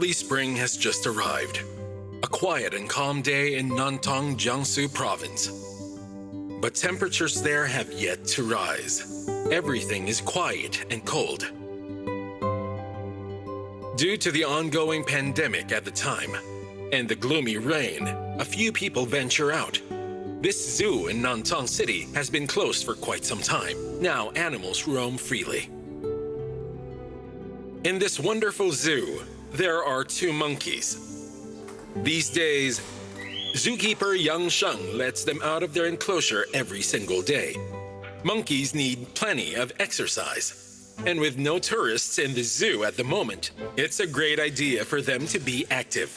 Early spring has just arrived. A quiet and calm day in Nantong, Jiangsu province. But temperatures there have yet to rise. Everything is quiet and cold. Due to the ongoing pandemic at the time and the gloomy rain, a few people venture out. This zoo in Nantong City has been closed for quite some time. Now animals roam freely. In this wonderful zoo, there are 2 monkeys. These days, zookeeper Yang Sheng lets them out of their enclosure every single day. Monkeys need plenty of exercise. And with no tourists in the zoo at the moment, it's a great idea for them to be active.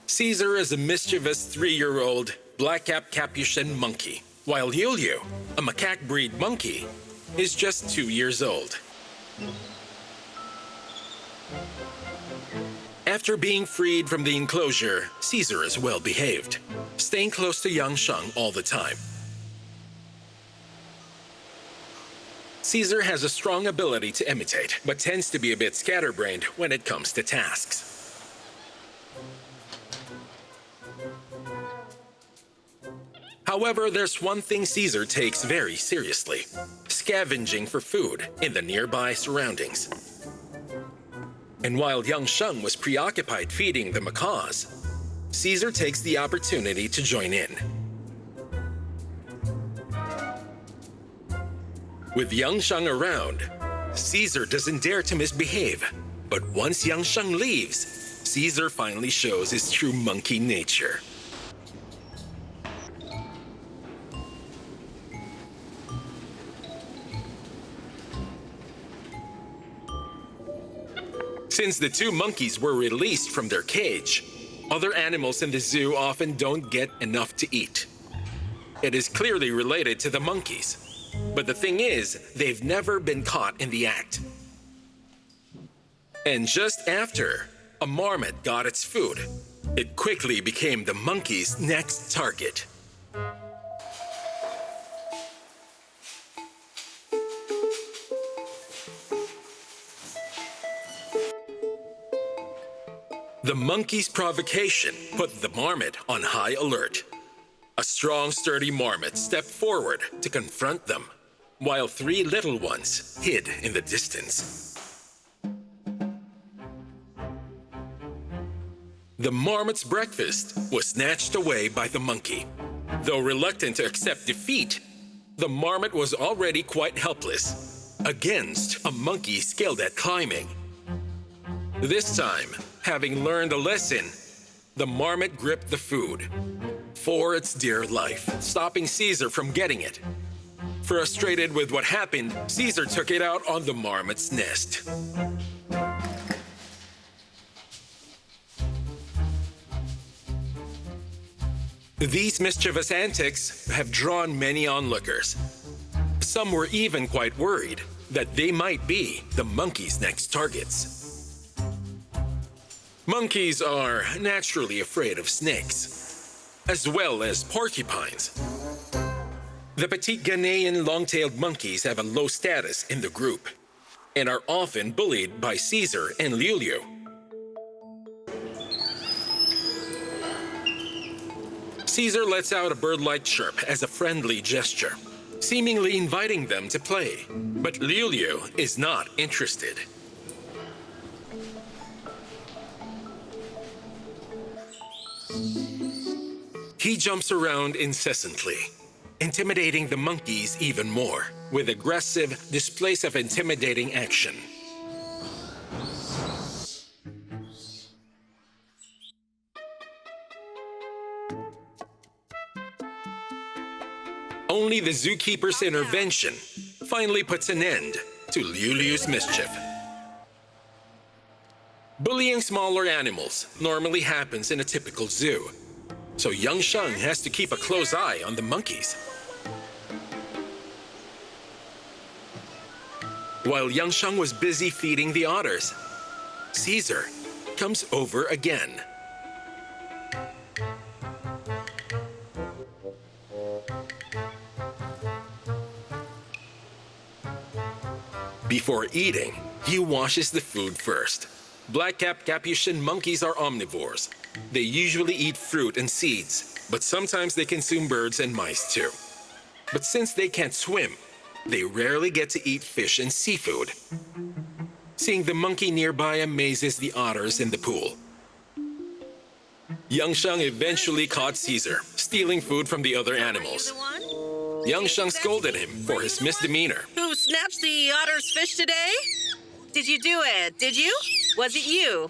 Caesar is a mischievous 3-year-old black-capped capuchin monkey, while Yuliu, a macaque breed monkey, is just 2 years old. After being freed from the enclosure, Caesar is well behaved, staying close to Yang Sheng all the time. Caesar has a strong ability to imitate, but tends to be a bit scatterbrained when it comes to tasks. However, there's one thing Caesar takes very seriously: scavenging for food in the nearby surroundings. And while Yang Sheng was preoccupied feeding the macaws, Caesar takes the opportunity to join in. With Yang Sheng around, Caesar doesn't dare to misbehave. But once Yang Sheng leaves, Caesar finally shows his true monkey nature. Since the 2 monkeys were released from their cage, other animals in the zoo often don't get enough to eat. It is clearly related to the monkeys. But the thing is, they've never been caught in the act. And just after a marmot got its food, it quickly became the monkey's next target. The monkey's provocation put the marmot on high alert. A strong, sturdy marmot stepped forward to confront them, while 3 little ones hid in the distance. The marmot's breakfast was snatched away by the monkey. Though reluctant to accept defeat, the marmot was already quite helpless against a monkey skilled at climbing. This time, having learned a lesson, the marmot gripped the food for its dear life, stopping Caesar from getting it. Frustrated with what happened, Caesar took it out on the marmot's nest. These mischievous antics have drawn many onlookers. Some were even quite worried that they might be the monkey's next targets. Monkeys are naturally afraid of snakes, as well as porcupines. The petite Ghanaian long-tailed monkeys have a low status in the group and are often bullied by Caesar and Liu. Caesar lets out a bird-like chirp as a friendly gesture, seemingly inviting them to play. But Liu is not interested. He jumps around incessantly, intimidating the monkeys even more with aggressive displays of intimidating action. Only the zookeeper's intervention finally puts an end to Liu's mischief. Bullying smaller animals normally happens in a typical zoo, so Yang Sheng has to keep a close eye on the monkeys. While Yang Sheng was busy feeding the otters, Caesar comes over again. Before eating, he washes the food first. Black-capped capuchin monkeys are omnivores. They usually eat fruit and seeds, but sometimes they consume birds and mice too. But since they can't swim, they rarely get to eat fish and seafood. Seeing the monkey nearby amazes the otters in the pool. Yangsheng eventually caught Caesar, stealing food from the other animals. Yangsheng scolded him for his misdemeanor. Who snatched the otter's fish today? Did you do it? Did you? Was it you?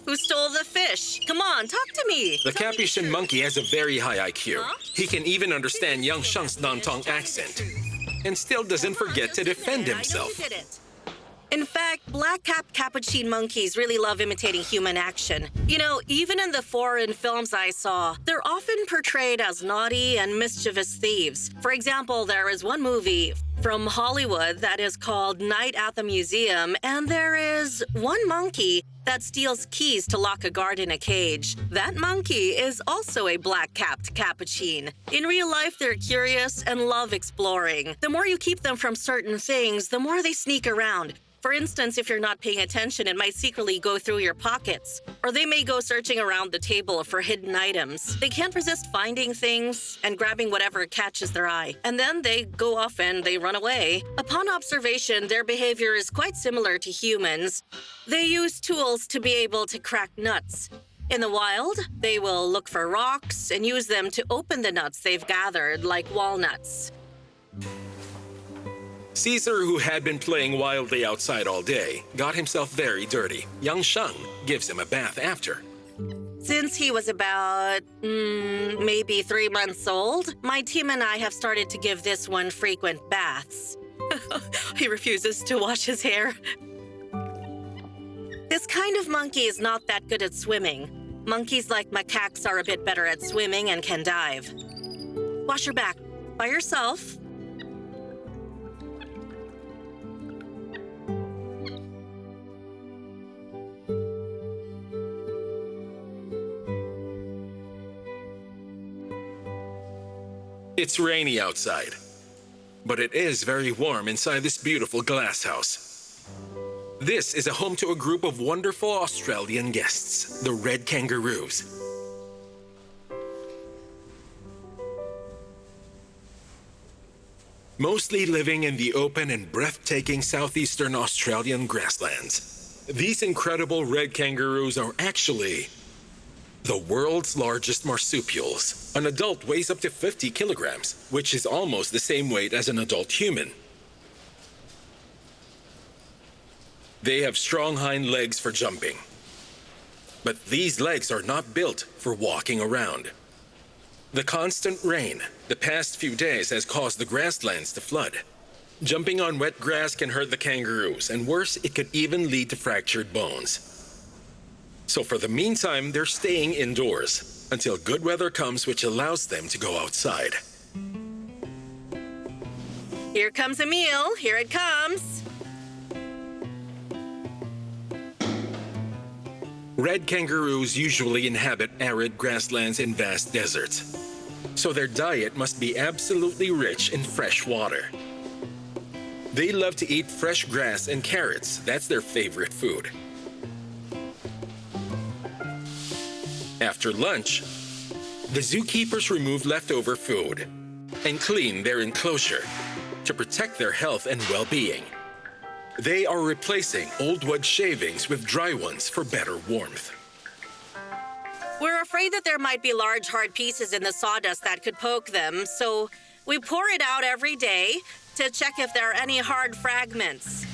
Who stole the fish? Come on, talk to me. The capuchin monkey has a very high IQ. He can even understand Yangsheng's Nantong accent, and still doesn't forget to defend himself. In fact, black-capped capuchin monkeys really love imitating human action. You know, even in the foreign films I saw, they're often portrayed as naughty and mischievous thieves. For example, there is one movie from Hollywood that is called Night at the Museum, and there is one monkey that steals keys to lock a guard in a cage. That monkey is also a black-capped capuchin. In real life, they're curious and love exploring. The more you keep them from certain things, the more they sneak around. For instance, if you're not paying attention, it might secretly go through your pockets. Or they may go searching around the table for hidden items. They can't resist finding things and grabbing whatever catches their eye. And then they go off and they run away. Upon observation, their behavior is quite similar to humans. They use tools to be able to crack nuts. In the wild, they will look for rocks and use them to open the nuts they've gathered, like walnuts. Caesar, who had been playing wildly outside all day, got himself very dirty. Yangsheng gives him a bath after. Since he was about, maybe 3 months old, my team and I have started to give this one frequent baths. He refuses to wash his hair. This kind of monkey is not that good at swimming. Monkeys like macaques are a bit better at swimming and can dive. Wash your back by yourself. It's rainy outside, but it is very warm inside this beautiful glass house. This is a home to a group of wonderful Australian guests, the red kangaroos. Mostly living in the open and breathtaking southeastern Australian grasslands. These incredible red kangaroos are actually the world's largest marsupials. An adult weighs up to 50 kilograms, which is almost the same weight as an adult human. They have strong hind legs for jumping. But these legs are not built for walking around. The constant rain the past few days has caused the grasslands to flood. Jumping on wet grass can hurt the kangaroos, and worse, it could even lead to fractured bones. So for the meantime, they're staying indoors until good weather comes, which allows them to go outside. Here comes a meal. Here it comes. Red kangaroos usually inhabit arid grasslands and vast deserts, so their diet must be absolutely rich in fresh water. They love to eat fresh grass and carrots. That's their favorite food. After lunch, the zookeepers remove leftover food and clean their enclosure to protect their health and well-being. They are replacing old wood shavings with dry ones for better warmth. We're afraid that there might be large, hard pieces in the sawdust that could poke them, so we pour it out every day to check if there are any hard fragments.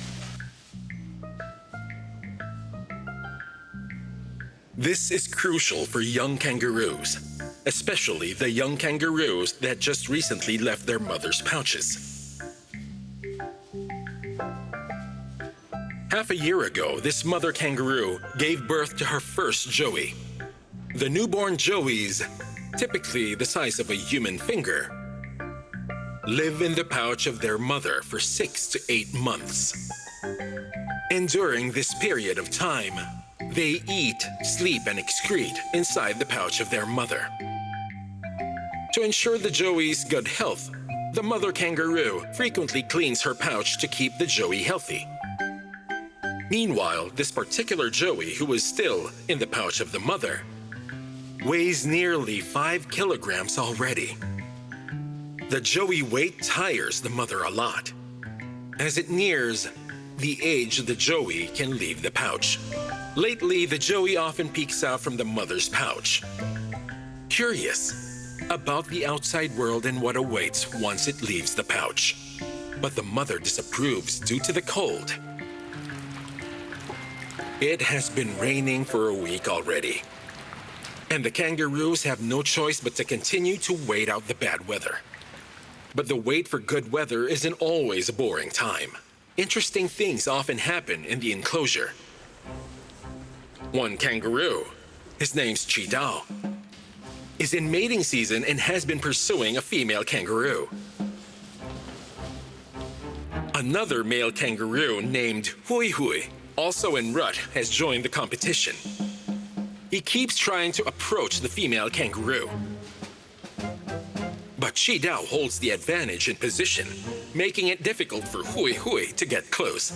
This is crucial for young kangaroos, especially the young kangaroos that just recently left their mother's pouches. Half a year ago, this mother kangaroo gave birth to her first joey. The newborn joeys, typically the size of a human finger, live in the pouch of their mother for 6 to 8 months. And during this period of time, they eat, sleep, and excrete inside the pouch of their mother. To ensure the joey's good health, the mother kangaroo frequently cleans her pouch to keep the joey healthy. Meanwhile, this particular joey, who is still in the pouch of the mother, weighs nearly 5 kilograms already. The joey weight tires the mother a lot. As it nears the age the joey can leave the pouch. Lately, the joey often peeks out from the mother's pouch, curious about the outside world and what awaits once it leaves the pouch. But the mother disapproves due to the cold. It has been raining for a week already, and the kangaroos have no choice but to continue to wait out the bad weather. But the wait for good weather isn't always a boring time. Interesting things often happen in the enclosure. One kangaroo, his name's Chidao, is in mating season and has been pursuing a female kangaroo. Another male kangaroo named Hui Hui, also in rut, has joined the competition. He keeps trying to approach the female kangaroo. But Chidao holds the advantage in position, making it difficult for Hui Hui to get close.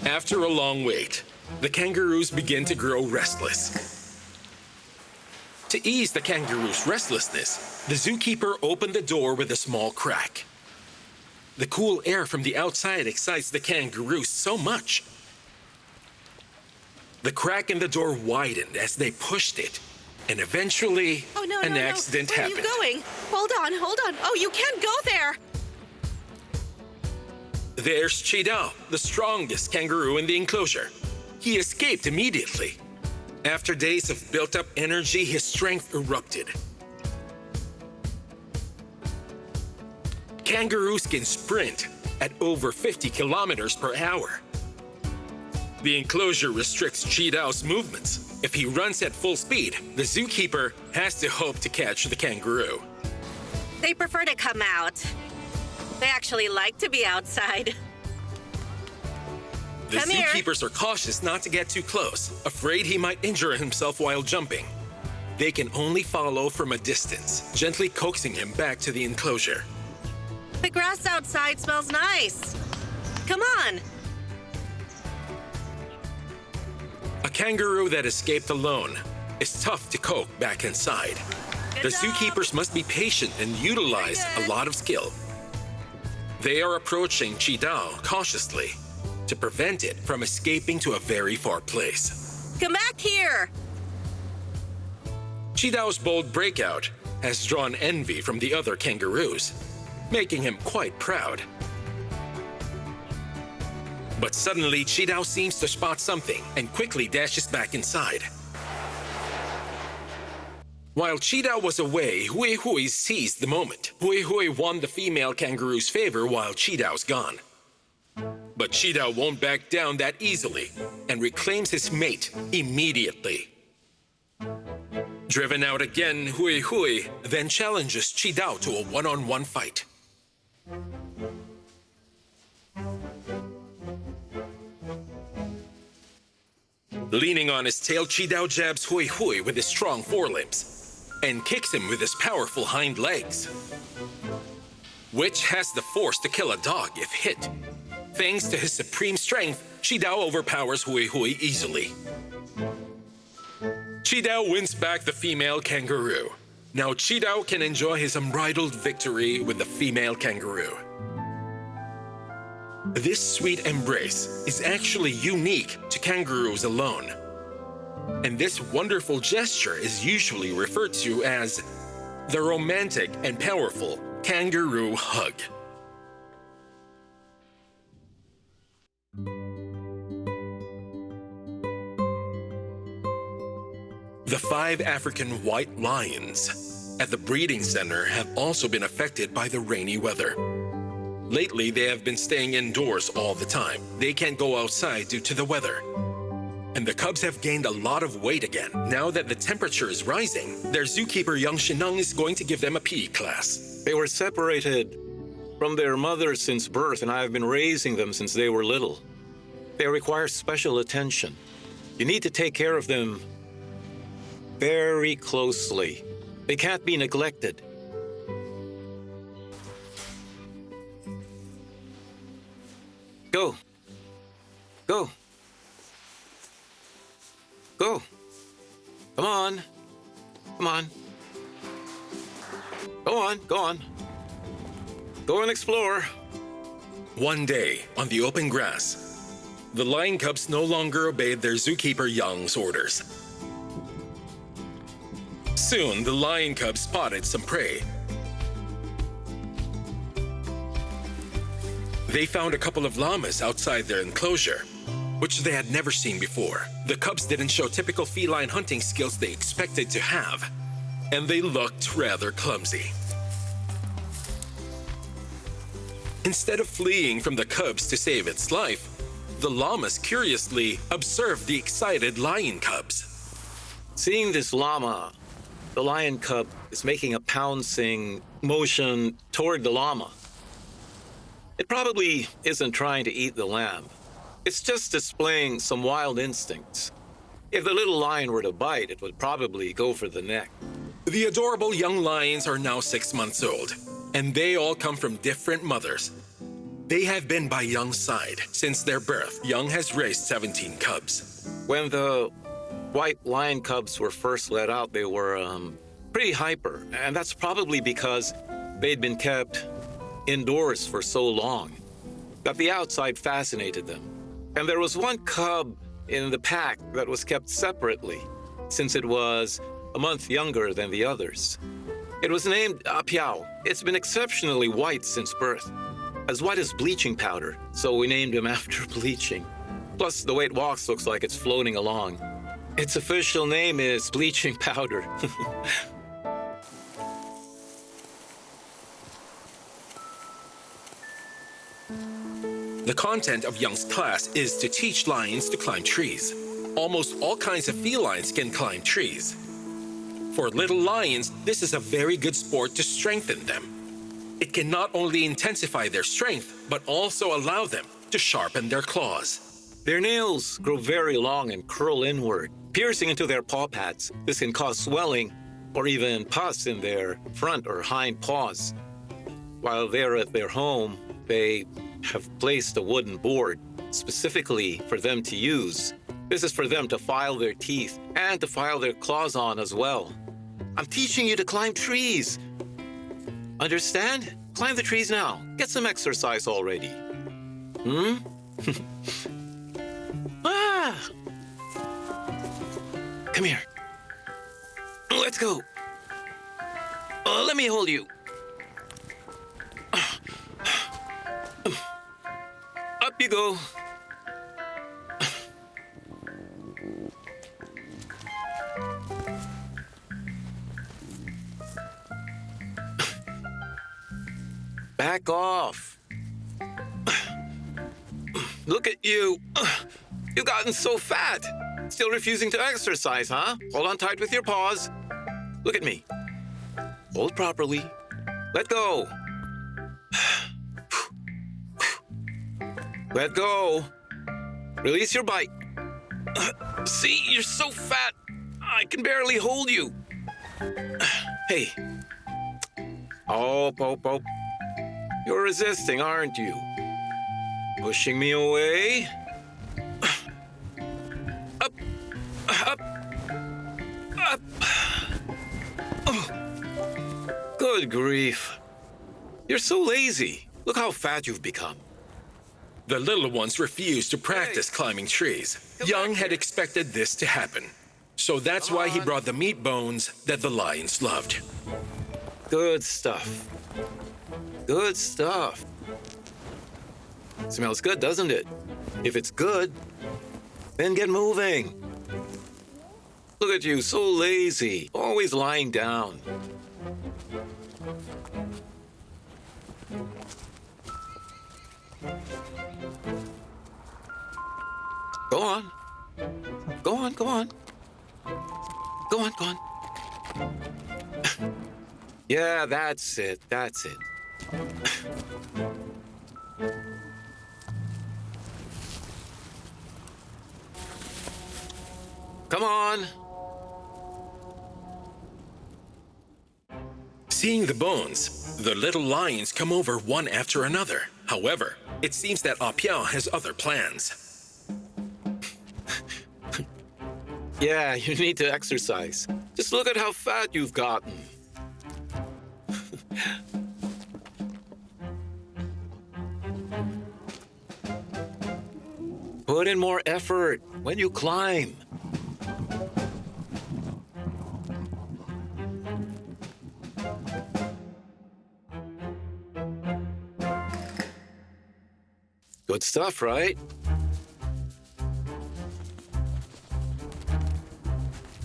After a long wait, the kangaroos begin to grow restless. To ease the kangaroo's restlessness, the zookeeper opened the door with a small crack. The cool air from the outside excites the kangaroos so much. The crack in the door widened as they pushed it, and eventually an accident happened. Where are you going? Hold on. Oh, you can't go there. There's Chidao, the strongest kangaroo in the enclosure. He escaped immediately. After days of built-up energy, his strength erupted. Kangaroos can sprint at over 50 kilometers per hour. The enclosure restricts Chidao's movements. If he runs at full speed, the zookeeper has to hope to catch the kangaroo. They prefer to come out. They actually like to be outside. The zookeepers are cautious not to get too close, afraid he might injure himself while jumping. They can only follow from a distance, gently coaxing him back to the enclosure. The grass outside smells nice. Come on. A kangaroo that escaped alone is tough to coax back inside. The zookeepers must be patient and utilize a lot of skill. They are approaching Chidao cautiously to prevent it from escaping to a very far place. Come back here. Chidao's bold breakout has drawn envy from the other kangaroos, making him quite proud. But suddenly, Chidao seems to spot something and quickly dashes back inside. While Chidao was away, Hui Hui seized the moment. Hui Hui won the female kangaroo's favor while Chidao's gone. But Chidao won't back down that easily and reclaims his mate immediately. Driven out again, Hui Hui then challenges Chidao to a one-on-one fight. Leaning on his tail, Chidao jabs Hui Hui with his strong forelimbs and kicks him with his powerful hind legs, which has the force to kill a dog if hit. Thanks to his supreme strength, Chidao overpowers Hui Hui easily. Chidao wins back the female kangaroo. Now Chidao can enjoy his unbridled victory with the female kangaroo. This sweet embrace is actually unique to kangaroos alone. And this wonderful gesture is usually referred to as the romantic and powerful kangaroo hug. The 5 African white lions at the breeding center have also been affected by the rainy weather. Lately, they have been staying indoors all the time. They can't go outside due to the weather. And the cubs have gained a lot of weight again. Now that the temperature is rising, their zookeeper Yang Shineng is going to give them a PE class. They were separated from their mothers since birth, and I have been raising them since they were little. They require special attention. You need to take care of them very closely. They can't be neglected. Go. Go. Go. Come on. Come on. Go on. Go on. Go and explore. One day, on the open grass, the lion cubs no longer obeyed their zookeeper Young's orders. Soon, the lion cubs spotted some prey. They found a couple of llamas outside their enclosure, which they had never seen before. The cubs didn't show typical feline hunting skills they expected to have, and they looked rather clumsy. Instead of fleeing from the cubs to save its life, the llamas curiously observed the excited lion cubs. Seeing this llama, the lion cub is making a pouncing motion toward the llama. It probably isn't trying to eat the lamb. It's just displaying some wild instincts. If the little lion were to bite, it would probably go for the neck. The adorable young lions are now 6 months old, and they all come from different mothers. They have been by Young's side since their birth. Young has raised 17 cubs. When the white lion cubs were first let out, they were pretty hyper, and that's probably because they'd been kept indoors for so long that the outside fascinated them. And there was one cub in the pack that was kept separately, since it was a month younger than the others. It was named Piao. It's been exceptionally white since birth, as white as bleaching powder, so we named him after bleaching. Plus, the way it walks looks like it's floating along. Its official name is bleaching powder. The content of Young's class is to teach lions to climb trees. Almost all kinds of felines can climb trees. For little lions, this is a very good sport to strengthen them. It can not only intensify their strength, but also allow them to sharpen their claws. Their nails grow very long and curl inward, piercing into their paw pads. This can cause swelling or even pus in their front or hind paws. While they're at their home, they have placed a wooden board specifically for them to use. This is for them to file their teeth and to file their claws on as well. I'm teaching you to climb trees. Understand? Climb the trees now. Get some exercise already. Ah! Come here. Let's go. Let me hold you. Up you go. Back off. Look at you. You've gotten so fat. Still refusing to exercise, huh? Hold on tight with your paws. Look at me. Hold properly. Let go. Let go. Release your bite. See, you're so fat. I can barely hold you. Hey. Oh, Pope. You're resisting, aren't you? Pushing me away. Up. Oh. Good grief. You're so lazy. Look how fat you've become. The little ones refused to practice climbing trees. Young had expected this to happen, so that's why he brought the meat bones that the lions loved. Good stuff. Good stuff. Smells good, doesn't it? If it's good, then get moving. Look at you, so lazy, always lying down. Go on. Go on, go on. Go on, go on. Yeah, that's it, that's it. Come on. Seeing the bones, the little lions come over one after another. However, It seems that Ah Piao has other plans. Yeah, you need to exercise. Just look at how fat you've gotten. Put in more effort when you climb. Good stuff, right?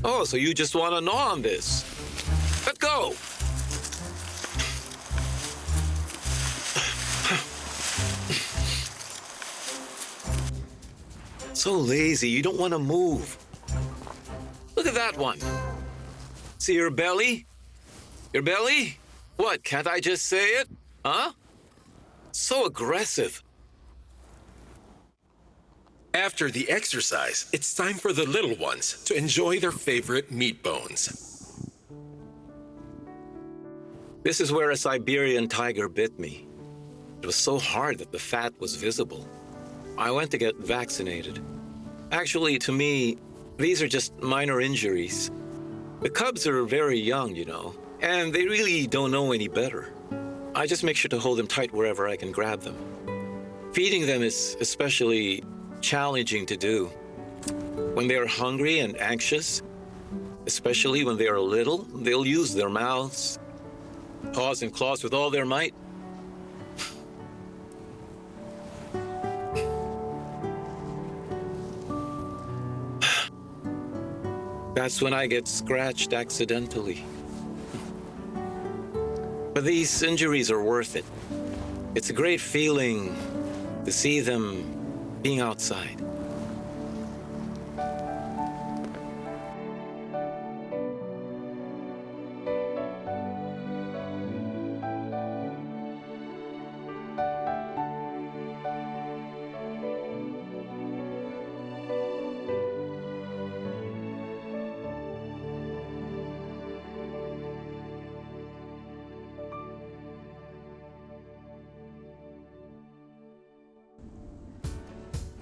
Oh, so you just want to gnaw on this. Let go. So lazy, you don't want to move. Look at that one. See your belly? Your belly? What, can't I just say it? Huh? So aggressive. After the exercise, it's time for the little ones to enjoy their favorite meat bones. This is where a Siberian tiger bit me. It was so hard that the fat was visible. I went to get vaccinated. Actually, to me, these are just minor injuries. The cubs are very young, you know, and they really don't know any better. I just make sure to hold them tight wherever I can grab them. Feeding them is especially challenging to do. When they are hungry and anxious, especially when they are little, they'll use their mouths, paws and claws with all their might. That's when I get scratched accidentally. But these injuries are worth it. It's a great feeling to see them being outside.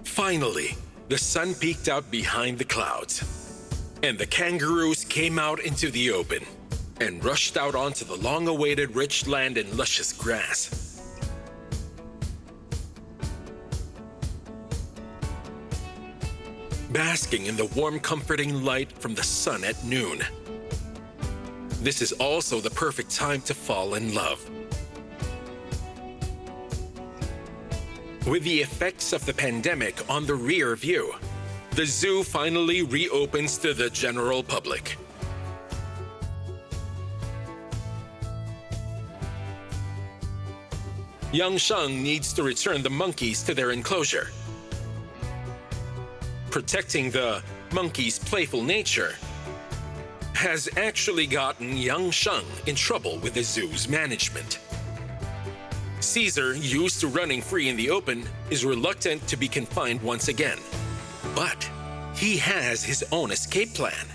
Finally, the sun peeked out behind the clouds, and the kangaroos came out into the open and rushed out onto the long-awaited rich land and luscious grass. Basking in the warm, comforting light from the sun at noon. This is also the perfect time to fall in love. With the effects of the pandemic on the rear view, the zoo finally reopens to the general public. Young Sheng needs to return the monkeys to their enclosure. Protecting the monkeys' playful nature has actually gotten young Sheng in trouble with the zoo's management. Caesar, used to running free in the open, is reluctant to be confined once again. But he has his own escape plan.